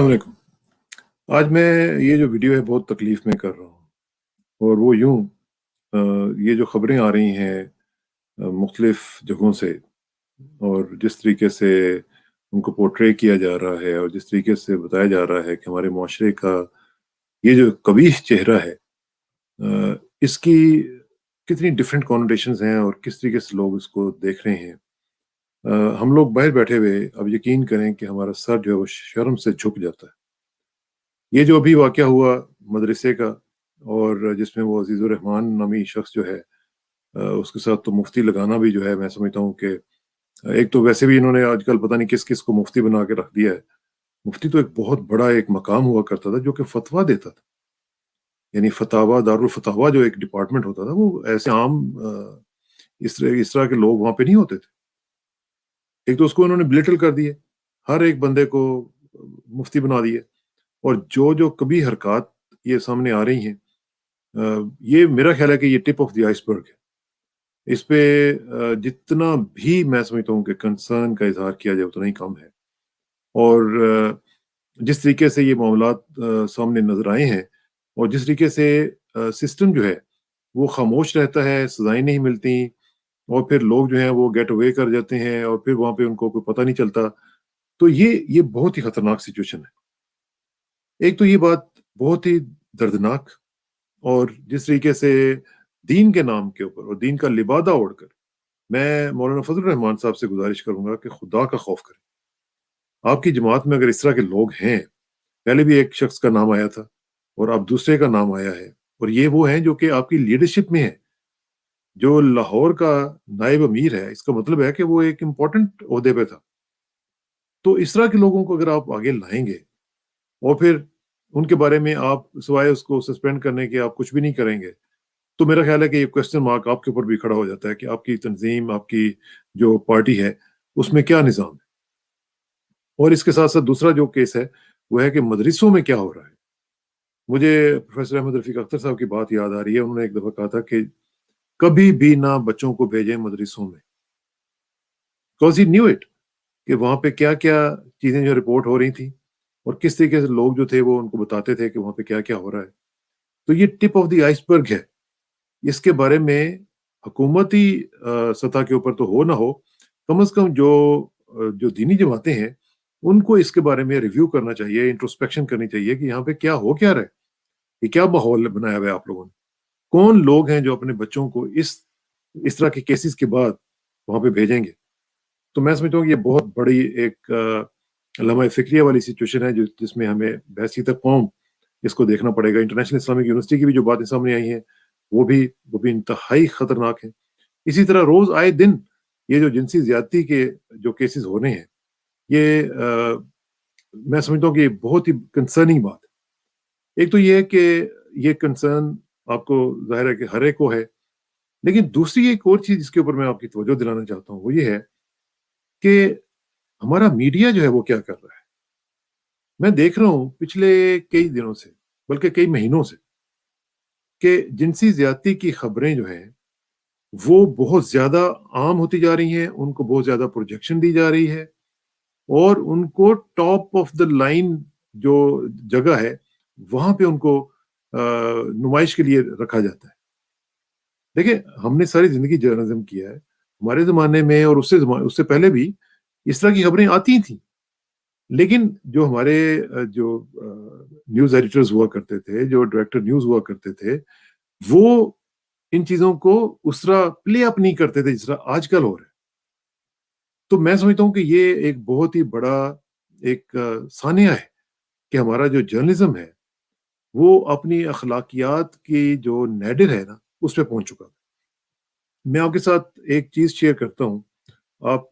अस्सलाम वालेकुम। आज मैं ये जो वीडियो है बहुत तकलीफ़ में कर रहा हूँ और वो यूँ ये जो ख़बरें आ रही हैं मुख़्तलिफ़ जगहों से और जिस तरीके से उनको पोर्ट्रे किया जा रहा है और जिस तरीके से बताया जा रहा है कि हमारे मुआशरे का ये जो कबीह चेहरा है इसकी कितनी डिफ़रेंट कॉनोटेशंस हैं और किस तरीके से लोग इसको देख रहे हैं। हम लोग बाहर बैठे हुए अब यकीन करें कि हमारा सर जो है वो शर्म से झुक जाता है। ये जो अभी वाक़या हुआ मदरसे का और जिसमें वो अज़ीज़ुर रहमान नामी शख़्स जो है उसके साथ तो मुफ्ती लगाना भी जो है मैं समझता हूँ कि एक तो वैसे भी इन्होंने आजकल पता नहीं किस-किस को मुफ्ती बना के रख दिया है। मुफ्ती तो एक बहुत बड़ा एक मकाम हुआ करता था जो कि फ़तवा देता था। यानी फ़तावा दारुल फ़तावा जो एक डिपार्टमेंट होता था वो ऐसे आम इस तरह के लोग वहाँ पे नहीं होते थे। एक तो उसको इन्होंने बिलिटल कर दिया, हर एक बंदे को मुफ्ती बना दिया और जो-जो कभी हरकत ये सामने आ रही हैं ये मेरा ख़्याल है कि ये टिप ऑफ द आइसबर्ग है। इस पे जितना भी मैं समझता हूँ कि कंसर्न का इज़हार किया जाए उतना ही कम है और जिस तरीके से ये मामलात सामने नज़र आए हैं और जिस तरीके से सिस्टम जो है वो ख़ामोश रहता है, सज़ाएँ नहीं मिलती और फिर लोग जो हैं वो गेट अवे कर जाते हैं और फिर वहाँ पे उनको कोई पता नहीं चलता। तो ये बहुत ही खतरनाक सिचुएशन है। एक तो ये बात बहुत ही दर्दनाक और जिस तरीके से दीन के नाम के ऊपर और दीन का लिबादा ओढ़कर मैं मौलाना फजल रहमान साहब से गुजारिश करूंगा कि खुदा का खौफ करें। आपकी जमात में अगर इस तरह के लोग हैं, पहले भी एक शख्स का नाम आया था और अब दूसरे का नाम आया है और ये वो हैं जो कि आपकी लीडरशिप में है। जो लाहौर का नायब अमीर है, इसका मतलब है कि वो एक इम्पोर्टेंट ओहदे पे था। तो इस तरह के लोगों को अगर आप आगे लाएंगे और फिर उनके बारे में आप सिवाय उसको सस्पेंड करने के आप कुछ भी नहीं करेंगे, तो मेरा ख़्याल है कि ये क्वेश्चन मार्क आपके ऊपर भी खड़ा हो जाता है कि आपकी तंज़ीम, आपकी जो पार्टी है, उसमें क्या निज़ाम है? और इसके साथ-साथ दूसरा जो केस है, वो है कि मदरसों में क्या हो रहा है? मुझे प्रोफ़ेसर अहमद रफ़ीक अख्तर साहब की बात याद आ रही है, उन्होंने एक दफ़ा कहा था कि कभी भी ना बच्चों को भेजें मदरसों में, बिकॉज़ ही न्यू इट कि वहाँ पे क्या-क्या चीज़ें जो रिपोर्ट हो रही थी और किस तरीके से लोग जो थे वो उनको बताते थे कि वहाँ पे क्या-क्या हो रहा है। तो ये टिप ऑफ द आइसबर्ग है। इसके बारे में हुकूमती सतह के ऊपर तो हो ना हो, कम से कम जो दीनी जमातें हैं, उनको इसके बारे में रिव्यू करना चाहिए, इंट्रोस्पेक्शन करनी चाहिए कि यहाँ पे क्या हो क्या रहा है? ये क्या माहौल बनाया हुआ है आप लोगों ने? कौन लोग हैं जो अपने बच्चों को इस तरह के केसेस के बाद वहाँ पे भेजेंगे? तो मैं समझता हूँ कि ये बहुत बड़ी एक लम्हा फ़िक्रिया वाली सिचुएशन है जिसमें हमें बहसीत कौम इसको देखना पड़ेगा। इंटरनेशनल इस्लामिक यूनिवर्सिटी की भी जो बातें सामने आई हैं, वो भी इंतहाई खतरनाक है। इसी तरह रोज़ आए दिन ये जो जिनसी ज़्यादती के जो केसेज़ हो रहे हैं, ये मैं समझता हूँ कि ये बहुत ही कंसर्निंग बात है। एक तो ये है कि ये कंसर्न आपको ज़ाहिर है कि हर एक को है, लेकिन दूसरी एक और चीज़ जिसके ऊपर मैं आपकी तवज्जो दिलाना चाहता हूँ, वो ये है कि हमारा मीडिया जो है वो क्या कर रहा है? मैं देख रहा हूँ पिछले कई दिनों से, बल्कि कई महीनों से, कि जिनसी ज़्यादती की खबरें जो हैं वो बहुत ज़्यादा आम होती जा रही हैं, उनको बहुत ज़्यादा प्रोजेक्शन दी जा रही है और उनको टॉप ऑफ द लाइन जो जगह है, वहाँ पे उनको नुमाइश के लिए रखा जाता है। देखिए, हमने सारी ज़िंदगी जर्नलिज़्म किया है। हमारे ज़माने में और उससे पहले भी इस तरह की खबरें आती थीं। लेकिन जो हमारे न्यूज़ एडिटर्स हुआ करते थे, जो डायरेक्टर न्यूज़ हुआ करते थे, वो इन चीज़ों को उस तरह प्ले अप नहीं करते थे जिस तरह आजकल हो रहा है। तो मैं समझता हूँ कि ये एक बहुत ही बड़ा एक सानिया है कि हमारा जो जर्नलिज़्म है, वो अपनी अखलाकियात की जो नैडर है ना, उस पे पहुँच चुका है। मैं आपके साथ एक चीज़ शेयर करता हूँ।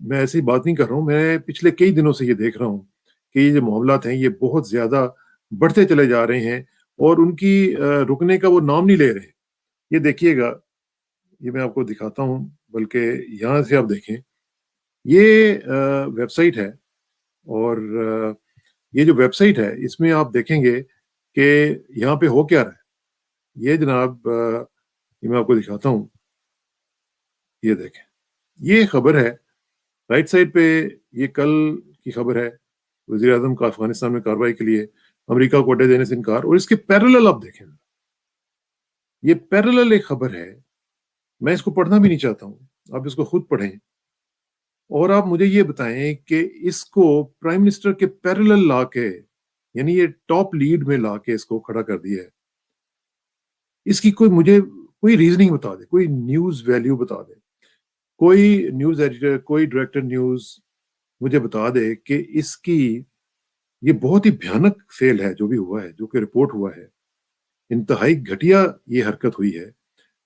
मैं ऐसी बात नहीं कर रहा हूँ, मैं पिछले कई दिनों से ये देख रहा हूँ कि ये जो मामलात हैं, ये बहुत ज़्यादा बढ़ते चले जा रहे हैं और उनकी रुकने का वो नाम नहीं ले रहे। ये देखिएगा, ये मैं आपको दिखाता हूँ, बल्कि यहाँ से आप देखें, ये वेबसाइट है और ये जो वेबसाइट है, इसमें आप देखेंगे कि यहाँ पे हो क्या रहा है। ये जनाब ये मैं आपको दिखाता हूँ, ये देखें। ये खबर है, राइट साइड पे ये कल की खबर है वज़ीर आज़म का अफ़गानिस्तान में कार्रवाई के लिए अमेरिका को अड्डे देने से इनकार, और इसके पैरेलल आप देखें, ये पैरेलल एक खबर है, मैं इसको पढ़ना भी नहीं चाहता हूँ, आप इसको खुद पढ़ें और आप मुझे ये बताएं कि इसको प्राइम मिनिस्टर के पैरेलल ला के, यानी ये टॉप लीड में ला के इसको खड़ा कर दिया है। इसकी कोई मुझे कोई रीजनिंग बता दे, कोई न्यूज वैल्यू बता दे, कोई न्यूज एडिटर, कोई डायरेक्टर न्यूज मुझे बता दे कि इसकी ये बहुत ही भयानक फेल है जो भी हुआ है, जो कि रिपोर्ट हुआ है, इंतहाई घटिया ये हरकत हुई है।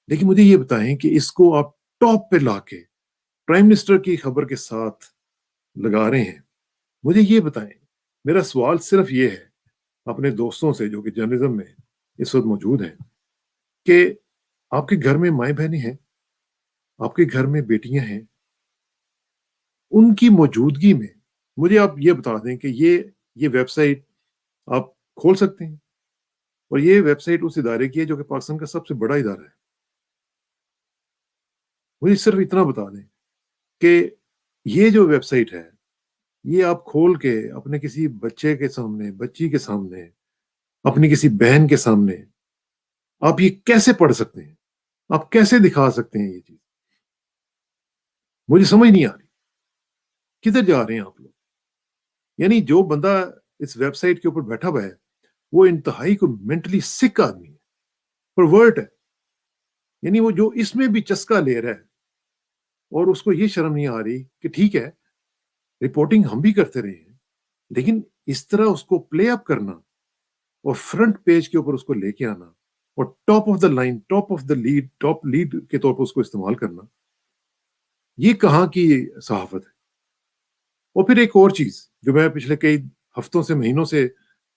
लेकिन मुझे ये बताएं कि इसको आप टॉप पे लाके प्राइम मिनिस्टर की खबर के साथ लगा रहे हैं। मुझे ये बताएं, मेरा सवाल सिर्फ ये है अपने दोस्तों से जो कि जर्नलिज्म में इस वक्त मौजूद हैं, कि आपके घर में माएँ बहनें हैं, आपके घर में बेटियां हैं, उनकी मौजूदगी में मुझे आप ये बता दें कि ये वेबसाइट आप खोल सकते हैं, और ये वेबसाइट उस इदारे की है जो कि पाकिस्तान का सबसे बड़ा इदारा है। मुझे सिर्फ इतना बता दें कि ये जो वेबसाइट है, ये आप खोल के अपने किसी बच्चे के सामने, बच्ची के सामने, अपनी किसी बहन के सामने आप ये कैसे पढ़ सकते हैं? आप कैसे दिखा सकते हैं ये चीज? मुझे समझ नहीं आ रही, किधर जा रहे हैं आप लोग? यानी जो बंदा इस वेबसाइट के ऊपर बैठा हुआ है, वो इंतहाई को मेंटली सिक आदमी है, परवर्ट है। यानी वो जो इसमें भी चस्का ले रहा है और उसको ये शर्म नहीं आ रही कि ठीक है, रिपोर्टिंग हम भी करते रहे हैं, लेकिन इस तरह उसको प्ले अप करना और फ्रंट पेज के ऊपर उसको लेके आना और top of the line, top of the lead, top lead के तौर पर उसको इस्तेमाल करना, ये कहाँ की सहाफत है? और फिर एक और चीज जो मैं पिछले कई हफ्तों से, महीनों से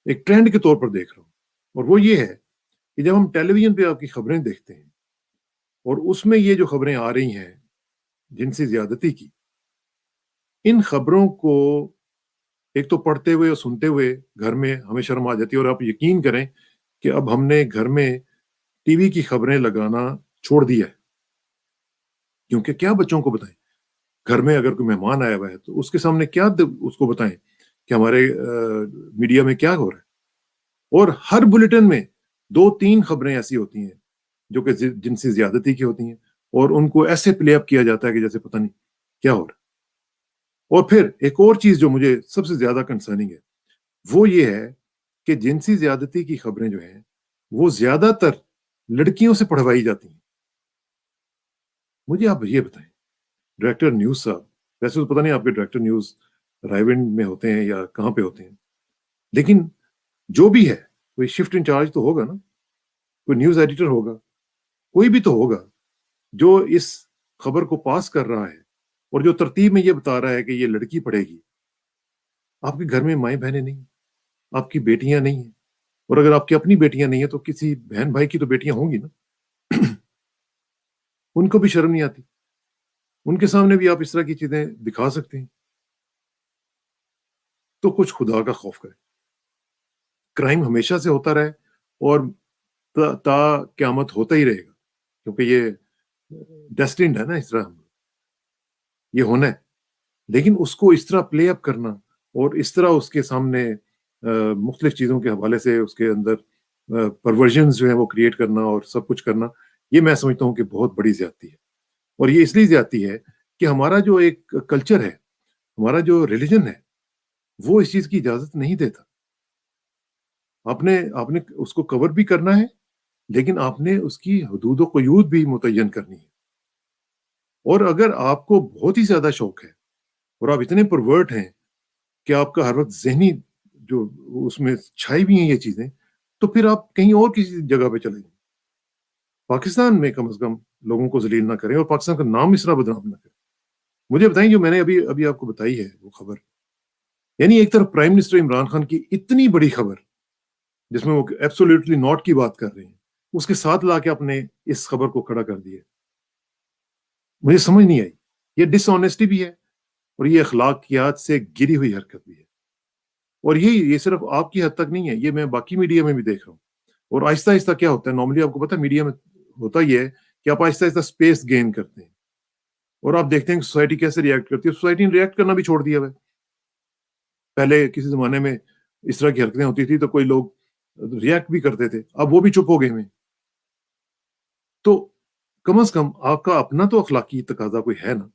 एक ट्रेंड के तौर पर देख रहा हूँ, और वो ये है कि जब हम टेलीविजन पे आपकी खबरें देखते हैं और उसमें ये जो खबरें आ रही हैं जिनसी ज्यादती की, इन खबरों को एक तो पढ़ते हुए और सुनते हुए घर में हमें शर्म आ जाती है, और आप यकीन करें कि अब हमने घर में टीवी की खबरें लगाना छोड़ दिया है, क्योंकि क्या बच्चों को बताएं? घर में अगर कोई मेहमान आया हुआ है तो उसके सामने क्या उसको बताएं कि हमारे मीडिया में क्या हो रहा है? और हर बुलेटिन में 2-3 खबरें ऐसी होती हैं जो कि जिनसी ज्यादती की होती हैं, और उनको ऐसे प्ले अप किया जाता है कि जैसे पता नहीं क्या हो रहा है। और फिर एक और चीज जो मुझे सबसे ज्यादा कंसर्निंग है, वो ये है कि जिनसी ज्यादती की खबरें जो हैं वो ज्यादातर लड़कियों से पढ़वाई जाती हैं। मुझे आप ये बताएं, डायरेक्टर न्यूज साहब, वैसे तो पता नहीं आपके डायरेक्टर न्यूज रायविंड में होते हैं या कहाँ पे होते हैं, लेकिन जो भी है, कोई शिफ्ट इंचार्ज तो होगा ना, कोई न्यूज एडिटर होगा, कोई भी तो होगा जो इस खबर को पास कर रहा है और जो तरतीब में ये बता रहा है कि ये लड़की पढ़ेगी। आपके घर में माएँ बहनें नहीं, आपकी बेटियां नहीं है, और अगर आपकी अपनी बेटियां नहीं है तो किसी बहन भाई की तो बेटियां होंगी ना। उनको भी शर्म नहीं आती, उनके सामने भी आप इस तरह की चीजें दिखा सकते हैं? तो कुछ खुदा का खौफ करें। क्राइम हमेशा से होता रहे और ता क़यामत होता ही रहेगा, क्योंकि ये डेस्टिन्ड है ना, इस तरह ये होना है। लेकिन उसको इस तरह प्ले अप करना और इस तरह उसके सामने मुख्तलिफ चीज़ों के हवाले से उसके अंदर परवर्जन्स जो है वो क्रिएट करना और सब कुछ करना, ये मैं समझता हूँ कि बहुत बड़ी ज़्यादती है। और ये इसलिए ज़्यादती है कि हमारा जो एक कल्चर है, हमारा जो रिलिजन है, वो इस चीज़ की इजाज़त नहीं देता। आपने आपने उसको कवर भी करना है, लेकिन आपने उसकी हदूद व क़ुयूद भी मुतय्यन करनी है। और अगर आपको बहुत ही ज़्यादा शौक है और आप इतने परवर्ट हैं कि आपका हर वक़्त ज़हनी जो उसमें छाई हुई हैं ये चीज़ें, तो फिर आप कहीं और किसी जगह पे चले जाएँ। पाकिस्तान में कम से कम लोगों को ज़लील ना करें और पाकिस्तान का नाम इस तरह बदनाम ना करें। मुझे बताएँ, जो मैंने अभी अभी आपको बताई है वो खबर, यानी एक तरफ प्राइम मिनिस्टर इमरान खान की इतनी बड़ी खबर जिसमें वो एब्सोल्यूटली नॉट की बात कर रहे हैं, उसके साथ लाके आपने इस खबर को खड़ा कर दिया। मुझे समझ नहीं आई। ये डिसऑनेस्टी भी है और ये अखलाकियात से गिरी हुई हरकत भी है। और ये सिर्फ आपकी हद तक नहीं है, ये मैं बाकी मीडिया में भी देख रहा हूँ। और आहिस्ता-आहिस्ता क्या होता है, नॉर्मली आपको पता है मीडिया में होता ये है कि आप आहिस्ता-आहिस्ता स्पेस गेन करते हैं और आप देखते हैं कि सोसाइटी कैसे रिएक्ट करती है। सोसाइटी ने रिएक्ट करना भी छोड़ दिया है। پہلے کسی زمانے میں اس طرح کی حرکتیں ہوتی تھی تو کوئی لوگ ریئیکٹ بھی کرتے تھے، اب وہ بھی چپ ہو گئے ہوئے ہیں۔ تو کم از کم آپ کا اپنا تو اخلاقی تقاضا کوئی ہے نا،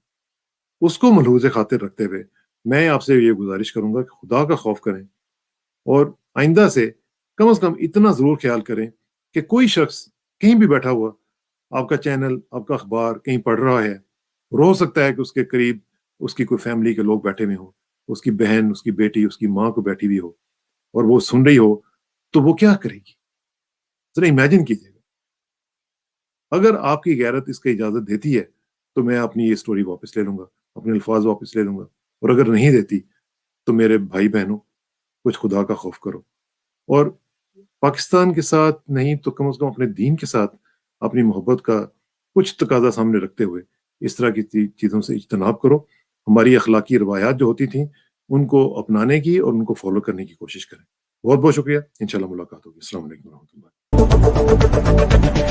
اس کو ملحوظ خاطر رکھتے ہوئے میں آپ سے یہ گزارش کروں گا کہ خدا کا خوف کریں، اور آئندہ سے کم از کم اتنا ضرور خیال کریں کہ کوئی شخص کہیں بھی بیٹھا ہوا آپ کا چینل، آپ کا اخبار کہیں پڑھ رہا ہے، اور ہو سکتا ہے کہ اس کے قریب اس کی کوئی فیملی کے لوگ بیٹھے ہوئے ہوں، اس کی بہن، اس کی بیٹی، اس کی ماں کو بیٹھی ہوئی ہو، اور وہ سن رہی ہو، تو وہ کیا کرے گی؟ ذرا امیجن کیجیے گا۔ اگر آپ کی غیرت اس کی اجازت دیتی ہے تو میں اپنی یہ سٹوری واپس لے لوں گا، اپنے الفاظ واپس لے لوں گا، اور اگر نہیں دیتی تو میرے بھائی بہنوں، کچھ خدا کا خوف کرو، اور پاکستان کے ساتھ نہیں تو کم از کم اپنے دین کے ساتھ اپنی محبت کا کچھ تقاضا سامنے رکھتے ہوئے اس طرح کی چیزوں سے اجتناب کرو۔ ہماری اخلاقی روایات جو ہوتی تھیں ان کو اپنانے کی اور ان کو فالو کرنے کی کوشش کریں۔ بہت بہت شکریہ، انشاءاللہ ملاقات ہوگی۔ السلام علیکم ورحمۃ اللہ۔